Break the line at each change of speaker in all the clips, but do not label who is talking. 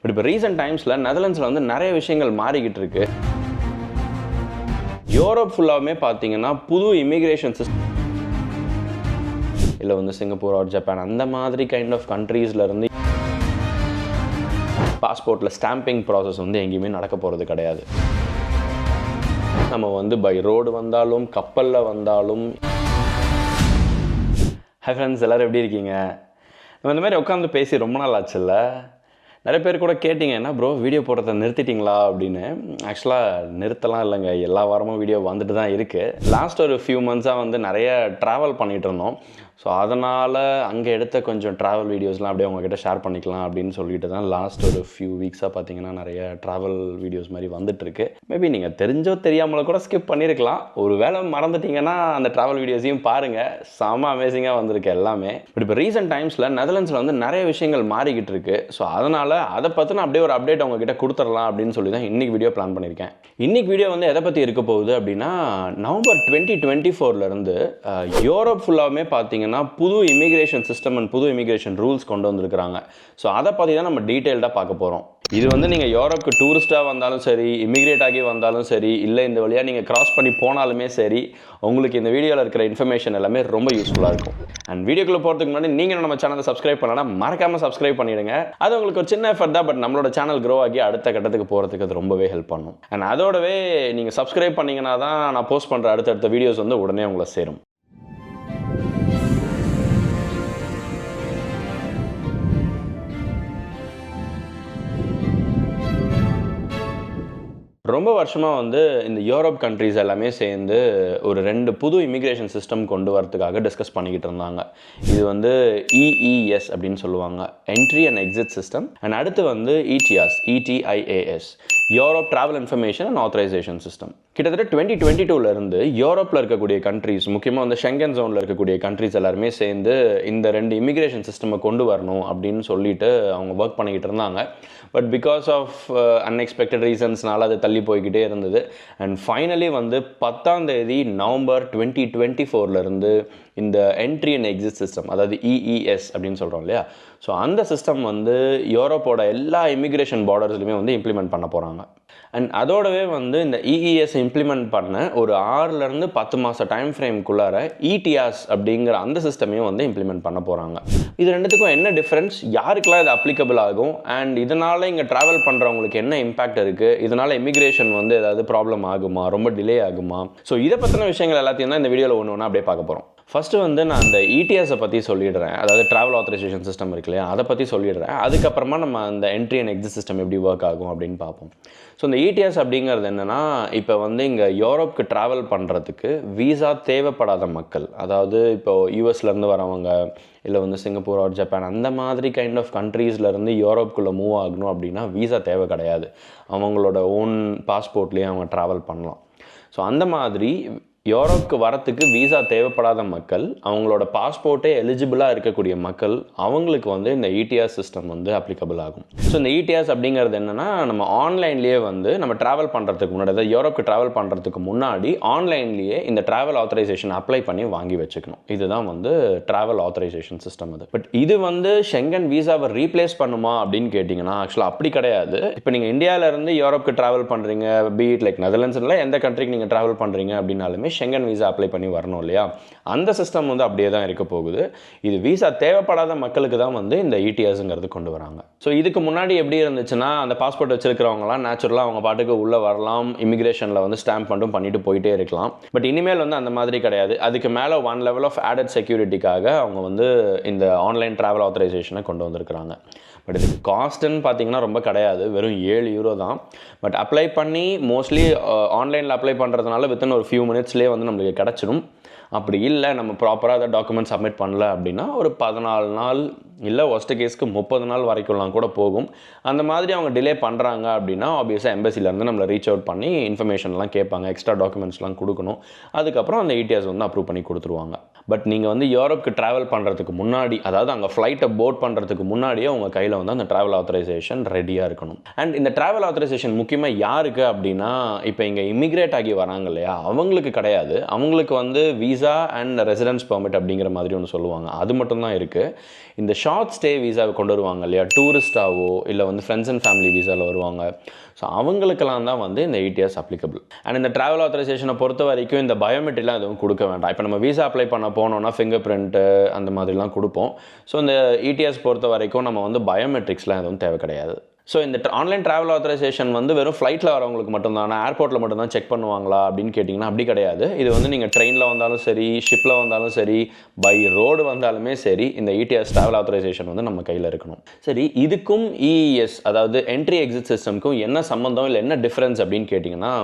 But இப்போ recent டைம்ஸில் நெதர்லாண்ட்ஸில் வந்து நிறைய விஷயங்கள் மாறிக்கிட்டு இருக்கு. யூரோப் ஃபுல்லாகவே பார்த்தீங்கன்னா புது இமிக்ரேஷன் சிஸ்டம் இல்லை வந்து சிங்கப்பூர் ஆர் ஜப்பான் அந்த மாதிரி கைண்ட் ஆஃப் கண்ட்ரீஸ்லேருந்து பாஸ்போர்ட்டில் ஸ்டாம்பிங் ப்ராசஸ் வந்து எங்கேயுமே நடக்க போகிறது கிடையாது. நம்ம வந்து பை ரோடு வந்தாலும் கப்பலில் வந்தாலும். ஹை ஃப்ரெண்ட்ஸ், எல்லோரும் எப்படி இருக்கீங்க? நம்ம இந்த மாதிரி உட்காந்து பேசி ரொம்ப நாள் ஆச்சுல்ல. நிறைய பேர் கூட கேட்டிங்க, என்ன ப்ரோ வீடியோ போடுறத நிறுத்திட்டிங்களா அப்படின்னு. ஆக்சுவலாக நிறுத்தலாம் இல்லைங்க, எல்லா வாரமும் வீடியோ வந்துட்டு தான் இருக்குது. லாஸ்ட் ஒரு ஃபியூ மந்த்ஸாக வந்து நிறைய ட்ராவல் பண்ணிகிட்டு இருந்தோம். ஸோ அதனால் அங்கே எடுத்த கொஞ்சம் ட்ராவல் வீடியோஸ்லாம் அப்படியே உங்ககிட்ட ஷேர் பண்ணிக்கலாம் அப்படின்னு சொல்லிட்டு தான் லாஸ்ட் ஒரு ஃபியூ வீக்ஸாக பார்த்தீங்கன்னா நிறைய ட்ராவல் வீடியோஸ் மாதிரி வந்துட்டுருக்கு. மேபி நீங்கள் தெரிஞ்சோ தெரியாமலோ கூட ஸ்கிப் பண்ணியிருக்கலாம். ஒரு வேளை மறந்துட்டிங்கன்னா அந்த ட்ராவல் வீடியோஸையும் பாருங்கள், செம்ம அமேசிங்காக வந்திருக்கு எல்லாமே. பட் இப்போ ரீசெண்ட் டைம்ஸில் நெதர்லாண்ட்ஸில் வந்து நிறைய விஷயங்கள் மாறிக்கிட்டு இருக்குது. ஸோ அதனால் அதை பற்றின அப்படியே ஒரு அப்டேட் உங்ககிட்ட கொடுத்துடலாம் அப்படின்னு சொல்லி தான் இன்றைக்கி வீடியோ பிளான் பண்ணியிருக்கேன். இன்றைக்கி வீடியோ வந்து எதை பற்றி இருக்க போகுது அப்படின்னா, நவம்பர் 2024 யூரோப் ஃபுல்லாகவே பார்த்தீங்கன்னா புது இமிக்ரேஷன் சிஸ்டம் அண்ட் புது இமிக்ரேஷன் ரூல்ஸ் கொண்டு வந்திருக்கிறாங்க. ஸோ அதை பற்றி தான் நம்ம டீட்டெயில்டாக பார்க்க போகிறோம். இது வந்து நீங்கள் யூரோப்புக்கு டூரிஸ்ட்டாக வந்தாலும் சரி, இமிக்ரேட் ஆகி வந்தாலும் சரி, இல்லை இந்த வழியாக நீங்கள் கிராஸ் பண்ணி போனாலுமே சரி, உங்களுக்கு இந்த வீடியோவில் இருக்கிற இன்ஃபர்மேஷன் எல்லாமே ரொம்ப யூஸ்ஃபுல்லாக இருக்கும். அண்ட் வீடியோக்குள்ளே போகிறதுக்கு முன்னாடி நீங்கள் நம்ம சேனலை சப்ஸ்கிரைப் பண்ணலாம், மறக்காமல் சப்ஸ்கிரைப் பண்ணிவிடுங்க. அது உங்களுக்கு ஒரு சின்ன எஃபர்ட் தான், பட் நம்மளோட சேனல் க்ரோ ஆகி அடுத்த கட்டத்துக்கு போகிறதுக்கு அது ரொம்பவே ஹெல்ப் பண்ணும். அண்ட் அதோடவே நீங்கள் சப்ஸ்கிரைப் பண்ணிங்கன்னா தான் நான் போஸ்ட் பண்ணுற அடுத்தடுத்த வீடியோஸ் வந்து உடனே உங்களை சேரும். ரொம்ப வருஷமாக வந்து இந்த யூரோப் கண்ட்ரீஸ் எல்லாமே சேர்ந்து ஒரு 2 புது இமிக்ரேஷன் சிஸ்டம் கொண்டு வரதுக்காக டிஸ்கஸ் பண்ணிக்கிட்டு இருந்தாங்க. இது வந்து EES அப்படின்னு சொல்லுவாங்க, entry and exit system. And அடுத்து வந்து ETIAS, Europe travel information and authorisation system. கிட்டத்தட்ட 2022 யூரோப்பில் இருக்கக்கூடிய கண்ட்ரீஸ், முக்கியமாக வந்து ஷெங்கன் ஜோனில் இருக்கக்கூடிய கண்ட்ரீஸ் எல்லாருமே சேர்ந்து இந்த 2 இமிக்ரேஷன் சிஸ்டமை கொண்டு வரணும் அப்படின்னு சொல்லிட்டு அவங்க ஒர்க் பண்ணிக்கிட்டு இருந்தாங்க. பட் பிகாஸ் ஆஃப் அன்எக்ஸ்பெக்டட் ரீசன்ஸ்னால அது தள்ளி போய்கிட்டே இருந்தது. அண்ட் ஃபைனலி வந்து 10ஆம் தேதி நவம்பர் 2024 இந்த என்ட்ரி அண்ட் எக்ஸிட் சிஸ்டம், அதாவது EES அப்படின்னு சொல்கிறோம் இல்லையா, ஸோ அந்த சிஸ்டம் வந்து யூரோப்போட எல்லா இமிக்ரேஷன் பார்டர்ஸ்லையுமே வந்து இம்ப்ளிமெண்ட் பண்ண போகிறாங்க. அண்ட் அதோடவே வந்து இந்த EES இம்ப்ளிமெண்ட் பண்ண ஒரு 6 to 10 மாத டைம் ஃப்ரேம்குள்ளார ETIAS அப்படிங்கிற அந்த சிஸ்டமையும் வந்து இம்ப்ளிமெண்ட் பண்ண போகிறாங்க. இது ரெண்டுத்துக்கும் என்ன டிஃப்ரென்ஸ், யாருக்கெல்லாம் இது அப்ளிகபிள் ஆகும், அண்ட் இதனால் இங்கே ட்ராவல் பண்ணுறவங்களுக்கு என்ன இம்பாக்ட் இருக்குது, இதனால் இமிக்ரேஷன் வந்து ஏதாவது ப்ராப்ளம் ஆகுமா, ரொம்ப டிலே ஆகுமா, ஸோ இதை பற்றின விஷயங்கள் எல்லாத்தையும் தான் இந்த வீடியோவில் ஒன்று ஒன்றா அப்படியே பார்க்க போகிறோம். ஃபஸ்ட்டு வந்து நான் அந்த ETIAS பற்றி சொல்லிடுறேன், அதாவது ட்ராவல் ஆத்தரைசேஷன் சிஸ்டம் இருக்கு இல்லையா, அதை பற்றி சொல்லிடுறேன். அதுக்கப்புறமா நம்ம அந்த என்ட்ரி அண்ட் எக்ஸிட் சிஸ்டம் எப்படி ஒர்க் ஆகும் அப்படின்னு பார்ப்போம். ஸோ இந்த ETIAS அப்படிங்கிறது என்னென்னா, இப்போ வந்து இங்கே யூரோப்புக்கு ட்ராவல் பண்ணுறதுக்கு வீசா தேவைப்படாத மக்கள், அதாவது இப்போ யூஎஸ்லேருந்து வரவங்க, இல்லை வந்து சிங்கப்பூர் ஆர் ஜப்பான் அந்த மாதிரி கைண்ட் ஆஃப் கண்ட்ரீஸ்லேருந்து யூரோப்புக்குள்ளே மூவ் ஆகணும் அப்படின்னா வீசா தேவை கிடையாது. அவங்களோட ஓன் பாஸ்போர்ட்லேயே அவங்க ட்ராவல் பண்ணலாம். ஸோ அந்த மாதிரி யூரோப்புக்கு வரத்துக்கு வீசா தேவைப்படாத மக்கள், அவங்களோட பாஸ்போர்ட்டே எலிஜிபிளாக இருக்கக்கூடிய மக்கள், அவங்களுக்கு வந்து இந்த ETIAS சிஸ்டம் வந்து அப்ளிகபிள் ஆகும். ஸோ இந்த ETIAS அப்படிங்கிறது என்னென்னா, நம்ம ஆன்லைன்லேயே வந்து நம்ம ட்ராவல் பண்ணுறதுக்கு முன்னாடி, அதாவது யூரோப்புக்கு ட்ராவல் பண்ணுறதுக்கு முன்னாடி ஆன்லைன்லேயே இந்த ட்ராவல் ஆத்தரைசேஷன் அப்ளை பண்ணி வாங்கி வச்சுக்கணும். இதுதான் வந்து ட்ராவல் ஆத்தரைசேஷன் சிஸ்டம். அது பட் இது வந்து ஷெங்கன் வீசாவை ரீப்ளேஸ் பண்ணுமா அப்படின்னு கேட்டிங்கன்னா, ஆக்சுவலாக அப்படி கிடையாது. இப்போ நீங்கள் இந்தியாவிலேருந்து யூரோப்புக்கு ட்ராவல் பண்ணுறீங்க, பீட் லைக் நெதர்லாண்ட்ஸில் எந்த கண்ட்ரிக்கு நீங்கள் ட்ராவல் பண்ணுறீங்க அப்படின்னாலுமே ஷெங்கன் வீசா அப்ளை பண்ணி வரணும் இல்லையா, அந்த சிஸ்டம் வந்து அப்படியே தான் இருக்க போகுது. இது வீசா தேவைப்படாத மக்களுக்கு தான் வந்து இந்த ETIASங்கிறது கொண்டு வராங்க. ஸோ இதுக்கு முன்னாடி எப்படி இருந்துச்சுன்னா, அந்த பாஸ்போர்ட் வச்சிருக்கிறவங்களாம் நேச்சுரலாக அவங்க பாட்டுக்கு உள்ளே வரலாம், இமிக்ரேஷனில் வந்து ஸ்டாம்ப் மட்டும் பண்ணிட்டு போயிட்டே இருக்கலாம். பட் இனிமேல் வந்து அந்த மாதிரி கிடையாது. அதுக்கு மேலே 1 level ஆஃப் ஆடட் செக்யூரிட்டிக்காக அவங்க வந்து இந்த ஆன்லைன் ட்ராவல் ஆத்தரைசேஷனை கொண்டு வந்திருக்கிறாங்க. பட் இதுக்கு காஸ்ட்டுன்னு பார்த்தீங்கன்னா ரொம்ப கிடையாது, வெறும் €7 தான். பட் அப்ளை பண்ணி மோஸ்ட்லி ஆன்லைனில் அப்ளை பண்ணுறதுனால வித்தின் ஒரு ஃபியூ மினிட்ஸ்லேயே வந்து நம்மளுக்கு கிடச்சிடும். அப்படி இல்லை, நம்ம ப்ராப்பராக அதை டாக்குமெண்ட் சப்மிட் பண்ணல அப்படின்னா ஒரு 14 நாள், இல்லை ஒஸ்ட் கேஸ்க்கு 30 நாள் வரைக்கும்லாம் கூட போகும். அந்த மாதிரி அவங்க டிலே பண்ணுறாங்க அப்படின்னா ஆப்வியஸாக எம்பசிலேருந்து நம்மளை ரீச் அவுட் பண்ணி இன்ஃபர்மேஷன்லாம் கேட்பாங்க, எக்ஸ்ட்ரா டாக்குமெண்ட்ஸ்லாம் கொடுக்கணும். அதுக்கப்புறம் அந்த ETIAS வந்து அப்ரூவ் பண்ணி கொடுத்துருவாங்க. பட் நீங்கள் வந்து யூரோப்க்கு ட்ராவல் பண்ணுறதுக்கு முன்னாடி, அதாவது அங்கே ஃப்ளைட்டை போர்ட் பண்ணுறதுக்கு முன்னாடியே உங்கள் கையில் வந்து அந்த ட்ராவல் ஆத்தரைசேஷன் ரெடியாக இருக்கணும். அண்ட் இந்த ட்ராவல் ஆத்தரைசேஷன் முக்கியமாக யாருக்கு அப்படின்னா, இப்போ இங்கே இமிக்ரேட் ஆகி வராங்க இல்லையா, அவங்களுக்கு கிடையாது. அவங்களுக்கு வந்து விசா அண்ட் ரெசிடென்ஸ் பெர்மிட் அப்படிங்கிற மாதிரி ஒன்று சொல்லுவாங்க, அது மட்டும்தான் இருக்குது. இந்த ஷார்ட் ஸ்டே விசாவை கொண்டு வருவாங்க இல்லையா, டூரிஸ்டாவோ இல்லை வந்து ஃப்ரெண்ட்ஸ் அண்ட் ஃபேமிலி விசாவில் வருவாங்க. ஸோ அவங்களுக்கெல்லாம் தான் வந்து இந்த இடிஎஸ் அப்ளிகபிள். அண்ட் இந்த ட்ராவல் ஆத்தரைசேஷனை பொறுத்த வரைக்கும் இந்த பயோமெட்ரிலாம் எதுவும் கொடுக்க வேண்டாம். இப்போ நம்ம விசா அப்ளை பண்ண போனோம்னா ஃபிங்கர் பிரிண்ட்டு அந்த மாதிரிலாம் கொடுப்போம். ஸோ இந்த இடிஎஸ் பொறுத்த வரைக்கும் நம்ம வந்து பயோமெட்ரிக்ஸ்லாம் எதுவும் தேவை கிடையாது. ஸோ இந்த ஆன்லைன் ட்ராவல் ஆத்தரைசேஷன் வந்து வெறும் ஃப்ளைட்டில் வரவங்களுக்கு மட்டும்தான், ஏர்போர்ட்டில் மட்டும்தான் செக் பண்ணுவாங்களா அப்படின்னு கேட்டிங்கன்னா அப்படி கிடையாது. இது வந்து நீங்கள் ட்ரெயினில் வந்தாலும் சரி, ஷிப்பில் வந்தாலும் சரி, பை ரோடு வந்தாலுமே சரி, இந்த இடிஎஸ் ட்ராவல் ஆத்தரைசேஷன் வந்து நம்ம கையில் இருக்கணும். சரி, இதுக்கும் இஇஎஸ் அதாவது என்ட்ரி எக்ஸிட் சிஸ்டம்க்கும் என்ன சம்மந்தம் இல்லை என்ன டிஃப்ரென்ஸ் அப்படின்னு கேட்டிங்கன்னா,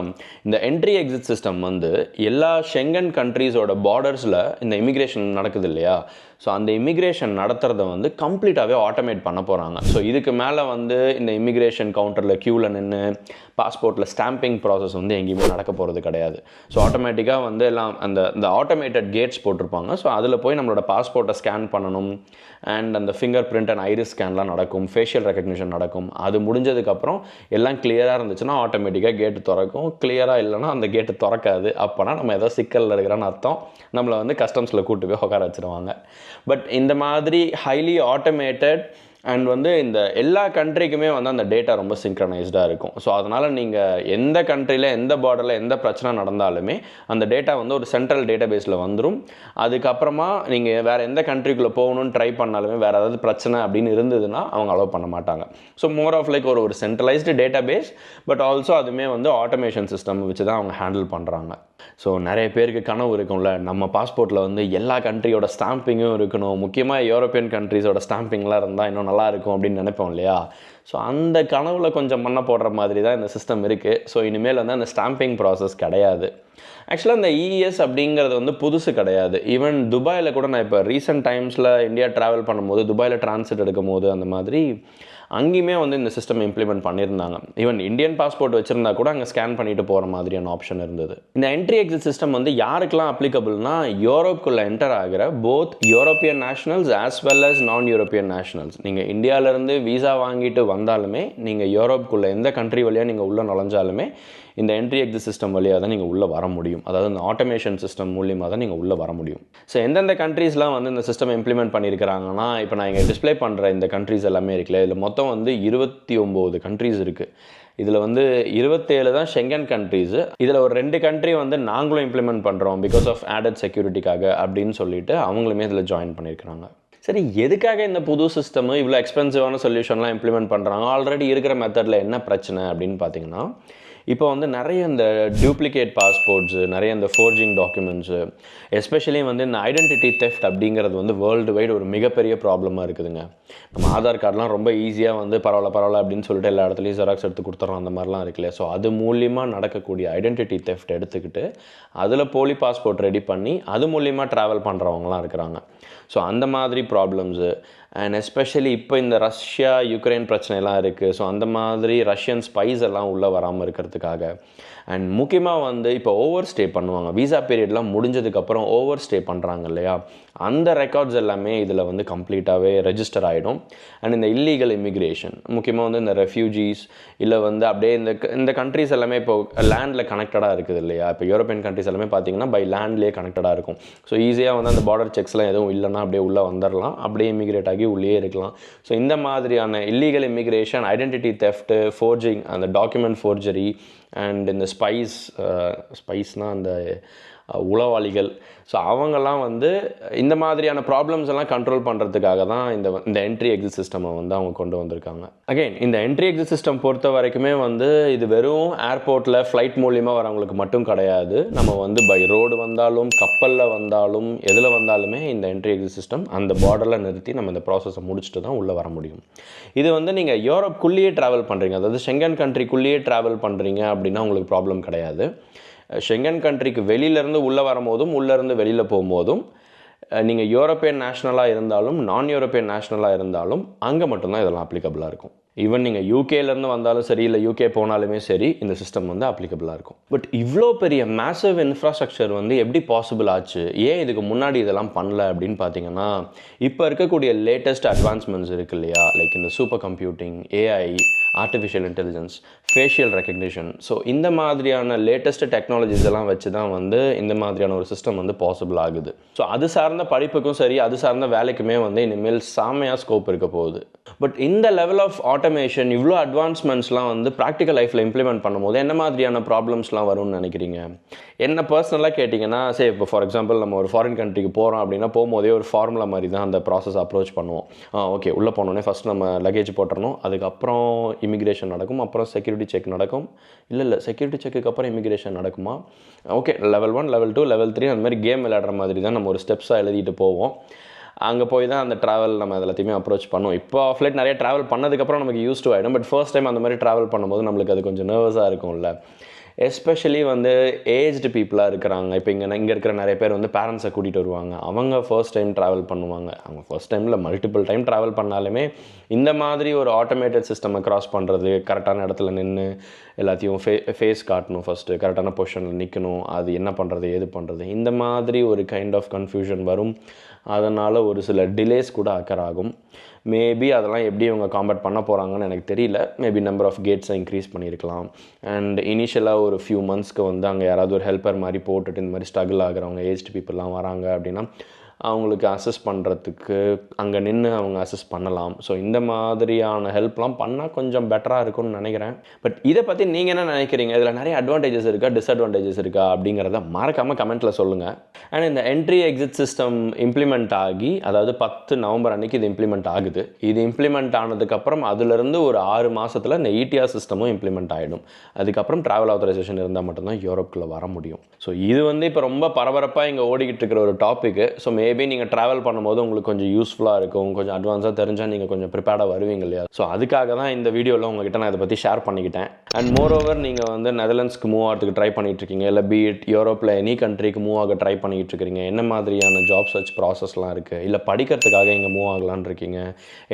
இந்த என்ட்ரி எக்ஸிட் சிஸ்டம் வந்து எல்லா ஷெங்கன் கண்ட்ரீஸோட பார்டர்ஸில் இந்த இமிக்ரேஷன் நடக்குது இல்லையா, ஸோ அந்த இமிக்ரேஷன் நடத்துகிறத வந்து கம்ப்ளீட்டாகவே ஆட்டோமேட் பண்ண போகிறாங்க. ஸோ இதுக்கு மேலே வந்து இந்த இமிக்ரேஷன் கவுண்டரில் க்யூவில் நின்று பாஸ்போர்ட்டில் ஸ்டாம்பிங் ப்ராசஸ் வந்து எங்கேயுமே நடக்க போகிறது கிடையாது. ஸோ ஆட்டோமேட்டிக்காக வந்து எல்லாம் அந்த ஆட்டோமேட்டட் கேட்ஸ் போட்டிருப்பாங்க. ஸோ அதில் போய் நம்மளோட பாஸ்போர்ட்டை ஸ்கேன் பண்ணணும். அண்ட் அந்த ஃபிங்கர் பிரிண்ட் அண்ட் ஐரிஸ் ஸ்கேன்லாம் நடக்கும், ஃபேஷியல் ரெக்கக்னிஷன் நடக்கும். அது முடிஞ்சதுக்கப்புறம் எல்லாம் கிளியராக இருந்துச்சுன்னா ஆட்டோமேட்டிக்காக கேட்டு திறக்கும். கிளியராக இல்லைனா அந்த கேட்டு திறக்காது. அப்போனா நம்ம ஏதோ சிக்கலில் இருக்கிறான்னு அர்த்தம். நம்மளை வந்து கஸ்டம்ஸில் கூட்டு போய் உட்கார வச்சுருவாங்க. பட் இந்த மாதிரி ஹைலி ஆட்டோமேட்டட் அண்ட் வந்து இந்த எல்லா கண்ட்ரிக்குமே வந்து அந்த டேட்டா ரொம்ப சிங்க்ரனைஸ்டாக இருக்கும். ஸோ அதனால் நீங்கள் எந்த கண்ட்ரியில் எந்த பார்டரில் எந்த பிரச்சனை நடந்தாலுமே அந்த டேட்டா வந்து ஒரு சென்ட்ரல் டேட்டா பேஸில் வந்துடும். அதுக்கப்புறமா நீங்கள் வேறு எந்த கண்ட்ரிக்குள்ளே போகணுன்னு ட்ரை பண்ணாலுமே வேறு ஏதாவது பிரச்சனை அப்படின்னு இருந்ததுன்னா அவங்க அலோவ் பண்ண மாட்டாங்க. ஸோ மோர் ஆஃப் லைக் ஒரு centralized database, but also அதுவுமே வந்து ஆட்டோமேஷன் சிஸ்டம் வச்சு தான் அவங்க ஹேண்டில் பண்ணுறாங்க. ஸோ நிறைய பேருக்கு கனவு இருக்கும்ல, நம்ம பாஸ்போர்ட்டில் வந்து எல்லா கண்ட்ரியோட ஸ்டாம்பிங்கும் இருக்கணும், முக்கியமாக யூரோப்பியன் கண்ட்ரிஸோட ஸ்டாம்பிங்லாம் இருந்தால் இன்னும் நல்லா இருக்கும் அப்படின்னு நினைப்போம் இல்லையா. ஸோ அந்த கனவுல கொஞ்சம் மண்ணை போடுற மாதிரி தான் இந்த சிஸ்டம் இருக்குது. ஸோ இனிமேல் வந்து அந்த ஸ்டாம்பிங் ப்ராசஸ் கிடையாது. ஆக்சுவலாக இந்த இஇஎஸ் அப்படிங்கிறது வந்து புதுசு கிடையாது. ஈவன் துபாயில் கூட நான் இப்போ ரீசெண்ட் டைம்ஸில் இந்தியா ட்ராவல் பண்ணும்போது, துபாயில் டிரான்சிட் எடுக்கும் போது அந்த மாதிரி அங்கேயுமே வந்து இந்த சிஸ்டம் இம்ப்ளிமெண்ட் பண்ணியிருந்தாங்க. ஈவன் இந்தியன் பாஸ்போர்ட் வச்சுருந்தா கூட அங்கே ஸ்கேன் பண்ணிட்டு போகிற மாதிரியான ஆப்ஷன் இருந்தது. இந்த என்ட்ரி எக்ஸிட் சிஸ்டம் வந்து யாருக்கெல்லாம் அப்ளிகபிள்னா, யூரோப்குள்ளே என்டர் ஆகிற both European nationals as well as non European nationals. நீங்கள் இந்தியாவிலேருந்து வீசா வாங்கிட்டு வந்தாலுமே, நீங்கள் யூரோப்குள்ளே எந்த கண்ட்ரி வழியாக நீங்கள் உள்ளே நுழைஞ்சாலுமே இந்த என்ட்ரி எக்ஸிட் சிஸ்டம் வழியாக தான் நீங்கள் உள்ளே வர முடியும். அதாவது இந்த ஆட்டோமேஷன் சிஸ்டம் மூலியமாக தான் நீங்கள் உள்ளே வர முடியும். ஸோ எந்தெந்த கண்ட்ரீஸ்லாம் வந்து இந்த சிஸ்டம் இம்ப்ளிமெண்ட் பண்ணியிருக்கிறாங்கன்னா, இப்போ நான் இங்கே டிஸ்பிளே பண்ணுற இந்த கண்ட்ரீஸ் எல்லாமே இருக்குல்ல, இதில் மொத்தம் வந்து 29 கண்ட்ரீஸ் இருக்குது. இதில் வந்து 27 தான் ஷெங்கன் கண்ட்ரீஸு. இதில் ஒரு 2 கண்ட்ரி வந்து நாங்களும் இம்ப்ளிமெண்ட் பண்ணுறோம் பிகாஸ் ஆஃப் ஆடட் செக்யூரிட்டிக்காக அப்படின்னு சொல்லிட்டு அவங்களுமே இதில் ஜாயின் பண்ணியிருக்கிறாங்க. சரி, எதுக்காக இந்த புது சிஸ்டமு இவ்வளோ எக்ஸ்பென்சிவான சொல்யூஷன்லாம் இம்ப்ளிமெண்ட் பண்ணுறாங்க? ஆல்ரெடி இருக்கிற மெத்தடில் என்ன பிரச்சனை அப்படின்னு பார்த்தீங்கன்னா, இப்போ வந்து நிறைய இந்த டூப்ளிகேட் பாஸ்போர்ட்ஸு, நிறைய இந்த ஃபோர்ஜிங் டாக்குமெண்ட்ஸு, எஸ்பெஷலி வந்து இந்த ஐடென்டிட்டி தெஃப்ட் அப்படிங்கிறது வந்து வேர்ல்டு வைடு ஒரு மிகப்பெரிய ப்ராப்ளமாக இருக்குதுங்க. நம்ம ஆதார் கார்டெலாம் ரொம்ப ஈஸியாக வந்து பரவாயில்ல அப்படின்னு சொல்லிட்டு எல்லா இடத்துலையும் ஜெராக்ஸ் எடுத்து கொடுத்துட்றோம், அந்த மாதிரிலாம் இருக்குல்ல. ஸோ அது மூலியமாக நடக்கக்கூடிய ஐடென்டிட்டி தெஃப்ட் எடுத்துக்கிட்டு அதில் போலி பாஸ்போர்ட் ரெடி பண்ணி அது மூலியமாக ட்ராவல் பண்ணுறவங்களாம் இருக்கிறாங்க. ஸோ அந்த மாதிரி ப்ராப்ளம்ஸு அண்ட் எஸ்பெஷலி இப்போ இந்த ரஷ்யா யுக்ரைன் பிரச்சனைலாம் இருக்குது. ஸோ அந்த மாதிரி ரஷ்யன் ஸ்பைஸ் எல்லாம் உள்ளே வராமல் இருக்கிறதுக்காக அண்ட் முக்கியமாக வந்து இப்போ ஓவர் ஸ்டே பண்ணுவாங்க. விசா பீரியட்லாம் முடிஞ்சதுக்கப்புறம் ஓவர் ஸ்டே பண்ணுறாங்க இல்லையா, அந்த ரெக்கார்ட்ஸ் எல்லாமே இதில் வந்து கம்ப்ளீட்டாகவே ரெஜிஸ்டர் ஆகிடும். அண்ட் இந்த இல்லீகல் இமிக்ரேஷன், முக்கியமாக வந்து இந்த ரெஃப்யூஜிஸ் இல்லை வந்து அப்படியே இந்த கண்ட்ரிஸ் எல்லாமே இப்போ லேண்டில் கனெக்டடாக இருக்குது இல்லையா. இப்போ யூரோப்பியன் கண்ட்ரிஸ் எல்லாமே பார்த்தீங்கன்னா பை லேண்ட்லேயே கனெக்டடாக இருக்கும். ஸோ ஈஸியாக வந்து அந்த பார்டர் செக்ஸ்லாம் எதுவும் இல்லைன்னா அப்படியே உள்ளே வந்துடலாம், அப்படியே இமிக்ரேட் ஆகி உள்ளே இருக்கலாம். ஸோ இந்த மாதிரியான illegal immigration, identity theft, forging, அந்த டாக்குமெண்ட் ஃபோர்ஜரி அண்ட் இந்த ஸ்பைஸ்னால் அந்த உளவாளிகள், ஸோ அவங்கெல்லாம் வந்து இந்த மாதிரியான ப்ராப்ளம்ஸ் எல்லாம் கண்ட்ரோல் பண்ணுறதுக்காக தான் இந்த என்ட்ரி எக்ஸிட் சிஸ்டமை வந்து அவங்க கொண்டு வந்திருக்காங்க. அகைன் இந்த என்ட்ரி எக்ஸிட் சிஸ்டம் பொறுத்த வரைக்குமே வந்து இது வெறும் ஏர்போர்ட்டில் ஃப்ளைட் மூலியமாக வரவங்களுக்கு மட்டும் கிடையாது. நம்ம வந்து பை ரோடு வந்தாலும் கப்பலில் வந்தாலும் எதில் வந்தாலுமே இந்த என்ட்ரி எக்ஸிட் சிஸ்டம் அந்த பார்டரில் நிறுத்தி நம்ம இந்த ப்ராசஸை முடிச்சுட்டு தான் உள்ளே வர முடியும். இது வந்து நீங்கள் யூரோப்குள்ளேயே ட்ராவல் பண்ணுறீங்க, அதாவது ஷெங்கன் கண்ட்ரிக்குள்ளேயே ட்ராவல் பண்ணுறீங்க அப்படின்னா உங்களுக்கு ப்ராப்ளம் கிடையாது. ஷெங்கன் கண்ட்ரிக்கு வெளியிலேருந்து உள்ளே வரும்போதும் உள்ளேருந்து வெளியில் போகும்போதும் நீங்கள் யூரோப்பியன் நேஷ்னலாக இருந்தாலும் நான் யூரோப்பியன் நேஷ்னலாக இருந்தாலும் அங்கே மட்டும்தான் இதெல்லாம் அப்ளிகபிளாக இருக்கும். ஈவன் நீங்கள் யூகேலேருந்து வந்தாலும் சரி, இல்லை யூகே போனாலுமே சரி, இந்த சிஸ்டம் வந்து அப்ளிகபிளாக இருக்கும். பட் இவ்வளோ பெரிய மேசிவ் இன்ஃப்ராஸ்ட்ரக்சர் வந்து எப்படி பாசிபிள் ஆச்சு, ஏன் இதுக்கு முன்னாடி இதெல்லாம் பண்ணல அப்படின்னு பார்த்தீங்கன்னா, இப்போ இருக்கக்கூடிய லேட்டஸ்ட் அட்வான்ஸ்மெண்ட்ஸ் இருக்குது இல்லையா, லைக் இந்த super computing, AI, artificial intelligence, facial recognition, so இந்த மாதிரியான லேட்டஸ்ட் டெக்னாலஜிஸ் எல்லாம் வச்சு தான் வந்து இந்த மாதிரியான ஒரு சிஸ்டம் வந்து பாசிபிள் ஆகுது. ஸோ அது சார்ந்த படிப்புக்கும் சரி, அது சார்ந்த வேலைக்குமே வந்து இனிமேல் செம்மையாக ஸ்கோப் இருக்க போகுது. பட் இந்த லெவல் ஆஃப் ஆட்டோமேஷன், இவ்வளோ அட்வான்ஸ்மெண்ட்ஸ்லாம் வந்து ப்ராக்டிக்கல் லைஃப்பில் இம்ப்ளிமெண்ட் பண்ணும்போது என்ன மாதிரியான ப்ராப்ளம்ஸ்லாம் வரும்னு நினைக்கிறீங்க? என்ன பர்சனலாக கேட்டிங்கன்னா, சரி இப்போ ஃபார் எக்ஸாம்பிள் நம்ம ஒரு ஃபாரின் கண்ட்ரிக்கு போகிறோம் அப்படின்னா, போகும்போதே ஒரு ஃபார்முலா மாதிரி தான் அந்த ப்ராசஸ் அப்ரோச் பண்ணுவோம். ஓகே, உள்ளே போனோடனே ஃபஸ்ட் நம்ம லக்கேஜ் போட்டுறணும், அதுக்கப்புறம் இமிக்ரேஷன் நடக்கும், அப்புறம் செக்யூரிட்டி செக் நடக்கும். இல்லை செக்யூரிட்டி செக்குக்கு அப்புறம் இமிக்ரேஷன் நடக்குமா? ஓகே, லெவல் 1, லெவல் 2, லெவல் 3 அந்த மாதிரி கேம் விளையாடுற மாதிரி தான் நம்ம ஒரு ஸ்டெப்ஸாக எழுதிட்டு போவோம். அங்கே போய் தான் அந்த ட்ராவல் நம்ம எல்லாத்தையுமே அப்ரோச் பண்ணுவோம். இப்போ ஆஃப் லைட் நிறைய ட்ராவல் பண்ணதுக்கப்புறம் நமக்கு யூஸ் டு ஆகிடும். பட் ஃபர்ஸ்ட் டைம் அந்த மாதிரி ட்ராவல் பண்ணும்போது நம்மளுக்கு அது கொஞ்சம் நர்வஸாக இருக்கும்ல. எஸ்பெஷலி வந்து ஏஜ்டு பீப்புளாக இருக்கிறாங்க. இப்போ இங்கே இருக்கிற நிறைய பேர் வந்து பேரண்ட்ஸை கூட்டிகிட்டு வருவாங்க. அவங்க ஃபர்ஸ்ட் டைம் ட்ராவல் பண்ணுவாங்க. அவங்க ஃபர்ஸ்ட் டைமில் மல்டிபிள் டைம் ட்ராவல் பண்ணாலுமே இந்த மாதிரி ஒரு ஆட்டோமேட்டட் சிஸ்டமை க்ராஸ் பண்ணுறது, கரெக்டான இடத்துல நின்று எல்லாத்தையும் ஃபேஸ் காட்டணும், ஃபஸ்ட்டு கரெக்டான பொசிஷனில் நிற்கணும், அது என்ன பண்ணுறது ஏது பண்ணுறது, இந்த மாதிரி ஒரு கைண்ட் ஆஃப் கன்ஃபியூஷன் வரும். அதனால் ஒரு சில டிலேஸ் கூட அக்கர் ஆகும். மேபி அதெல்லாம் எப்படி இவங்க காம்பேட் பண்ண போகிறாங்கன்னு எனக்கு தெரியல. மேபி நம்பர் ஆஃப் கேட்ஸை இன்க்ரீஸ் பண்ணியிருக்கலாம். அண்ட் இனிஷியலாக ஒரு ஃபியூ மந்த்ஸ்க்கு வந்து அங்கே யாராவது ஒரு ஹெல்ப்பர் மாதிரி போட்டுட்டு இந்த மாதிரி ஸ்ட்ரகிள் ஆகிறவங்க ஏஜ்டு பீப்புளெலாம் வராங்க அப்படின்னா அவங்களுக்கு அசஸ் பண்ணுறதுக்கு அங்கே நின்று அவங்க அசஸ் பண்ணலாம். ஸோ இந்த மாதிரியான ஹெல்ப்லாம் பண்ணால் கொஞ்சம் பெட்டராக இருக்கும்னு நினைக்கிறேன். பட் இதை பற்றி நீங்கள் என்ன நினைக்கிறீங்க? இதில் நிறைய அட்வான்டேஜஸ் இருக்கா, டிஸ்அட்வான்டேஜஸ் இருக்கா அப்படிங்கிறத மறக்காமல் கமெண்ட்டில் சொல்லுங்கள். அண்ட் இந்த என்ட்ரி எக்ஸிட் சிஸ்டம் இம்ப்ளிமெண்ட் ஆகி, அதாவது 10 நவம்பர் அன்றைக்கி இது இம்ப்ளிமெண்ட் ஆகுது. இது இம்ப்ளிமெண்ட் ஆனதுக்கப்புறம் அதிலிருந்து ஒரு 6 மாதத்தில் இந்த இடிஆர் சிஸ்டமும் இம்ப்ளிமெண்ட் ஆகிடும். அதுக்கப்புறம் ட்ராவல் ஆத்தரைசேஷன் இருந்தால் மட்டும்தான் யூரோப்புக்குள்ளே வர முடியும். ஸோ இது வந்து இப்போ ரொம்ப பரபரப்பாக இங்கே ஓடிக்கிட்டு இருக்கிற ஒரு டாப்பிக்கு. ஸோ மேபி நீங்கள் ட்ராவல் பண்ணும்போது உங்களுக்கு கொஞ்சம் யூஸ்ஃபுல்லாக இருக்கும், கொஞ்சம் அட்வான்ஸாக தெரிஞ்சால் நீங்கள் கொஞ்சம் ப்ரிப்பேர்டாக வருவீங்க இல்லையா. ஸோ அதுக்காக தான் இந்த வீடியோவில் உங்ககிட்ட நான் இதை பற்றி ஷேர் பண்ணிக்கிட்டேன். அண்ட் மோர் ஓவர் நீங்கள் வந்து நெதர்லாண்ட்ஸ்க்கு மூவ் ஆகிறதுக்கு ட்ரை பண்ணிகிட்ருக்கீங்க, இல்லை பீட் யூரோப்பில் எனி கண்ட்ரிக்கு மூவ் ஆக ட்ரை பண்ணிக்கிட்டு இருக்கீங்க, என்ன மாதிரியான ஜாப் சர்ச் ப்ராசஸ்லாம் இருக்குது, இல்லை படிக்கிறதுக்காக இங்கே மூவ் ஆகலான்னு இருக்கீங்க,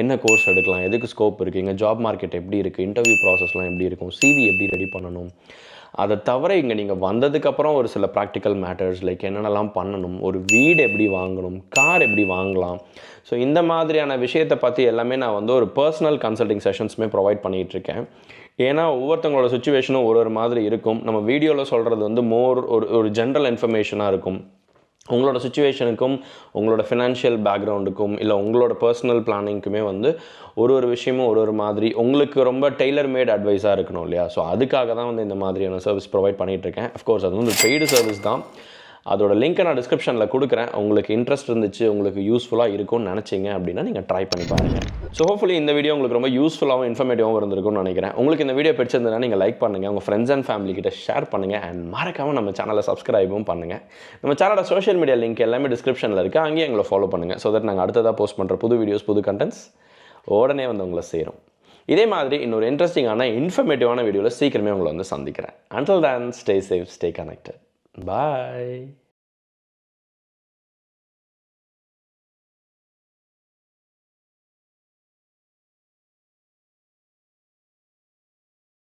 என்ன கோர்ஸ் எடுக்கலாம், எதுக்கு ஸ்கோப் இருக்கீங்க, ஜாப் மார்க்கெட் எப்படி இருக்குது, இன்டர்வியூ ப்ராசஸ்லாம் எப்படி இருக்கும், சிவி எப்படி ரெடி பண்ணணும், அதை தவிர இங்கே நீங்கள் வந்ததுக்கப்புறம் ஒரு சில ப்ராக்டிக்கல் மேட்டர்ஸ் லைக் என்னென்னலாம் பண்ணணும், ஒரு வீடு எப்படி வாங்கணும், கார் எப்படி வாங்கலாம், ஸோ இந்த மாதிரியான விஷயத்தை பற்றி எல்லாமே நான் வந்து ஒரு பர்சனல் கன்சல்டிங் செஷன்ஸுமே ப்ரொவைட் பண்ணிகிட்ருக்கேன். ஏன்னா ஒவ்வொருத்தவங்களோட சுச்சுவேஷனும் ஒரு மாதிரி இருக்கும். நம்ம வீடியோவில் சொல்கிறது வந்து மோர் ஒரு ஜென்ரல் இன்ஃபர்மேஷனாக இருக்கும். உங்களோட சுச்சுவேஷனுக்கும் உங்களோட ஃபினான்ஷியல் பேக்ரவுண்டுக்கும் இல்லை உங்களோட பர்சனல் பிளானிங்க்குமே வந்து ஒரு விஷயமும் ஒரு மாதிரி உங்களுக்கு ரொம்ப டெய்லர் மேட் அட்வைஸாக இருக்கணும் இல்லையா. ஸோ அதுக்காக தான் வந்து இந்த மாதிரியான சர்வீஸ் ப்ரொவைட் பண்ணிகிட்ருக்கேன். அஃப்கோர்ஸ் அது வந்து பெய்டு சர்வீஸ் தான். அதோட லிங்க்கை நான் டிஸ்கிரிப்ஷனில் கொடுக்குறேன். உங்களுக்கு இன்ட்ரெஸ்ட் இருந்துச்சு, உங்களுக்கு யூஸ்ஃபுல்லாக இருக்கும்னு நினச்சிங்க அப்படின்னா நீங்கள் ட்ரை பண்ணி பாருங்கள். ஸோ ஹோப்ஃபுல்லி இந்த வீடியோ உங்களுக்கு ரொம்ப யூஸ்ஃபுல்லாகவும் இன்ஃபர்மேட்டிவாகவும் இருந்திருக்கும்னு நினைக்கிறேன். உங்களுக்கு இந்த வீடியோ பிடிச்சிருந்ததுன்னா நீங்கள் லைக் பண்ணுங்கள், உங்கள் ஃப்ரெண்ட்ஸ் அண்ட் ஃபேமிலி கிட்ட ஷேர் பண்ணுங்கள், அண்ட் மறக்காமல் நம்ம சேனலை சப்ஸ்கிரைபும் பண்ணுங்கள். நம்ம சேனலோட சோஷியல் மீடியா லிங்க் எல்லாமே டிஸ்கிரிப்ஷனில் இருக்குது, அங்கேயே எங்களை ஃபாலோ பண்ணுங்கள். ஸோ தட் நாங்கள் அடுத்ததாக போஸ்ட் பண்ணுற புது வீடியோஸ், புது கண்டென்ட்ஸ் உடனே வந்து உங்களை சேரும். இதே மாதிரி இன்னொரு இன்ட்ரெஸ்டிங்கான இன்ஃபர்மேட்டிவான வீடியோவில் சீக்கிரமே உங்களை வந்து சந்திக்கிறேன். Until then, stay safe, stay connected. Bye.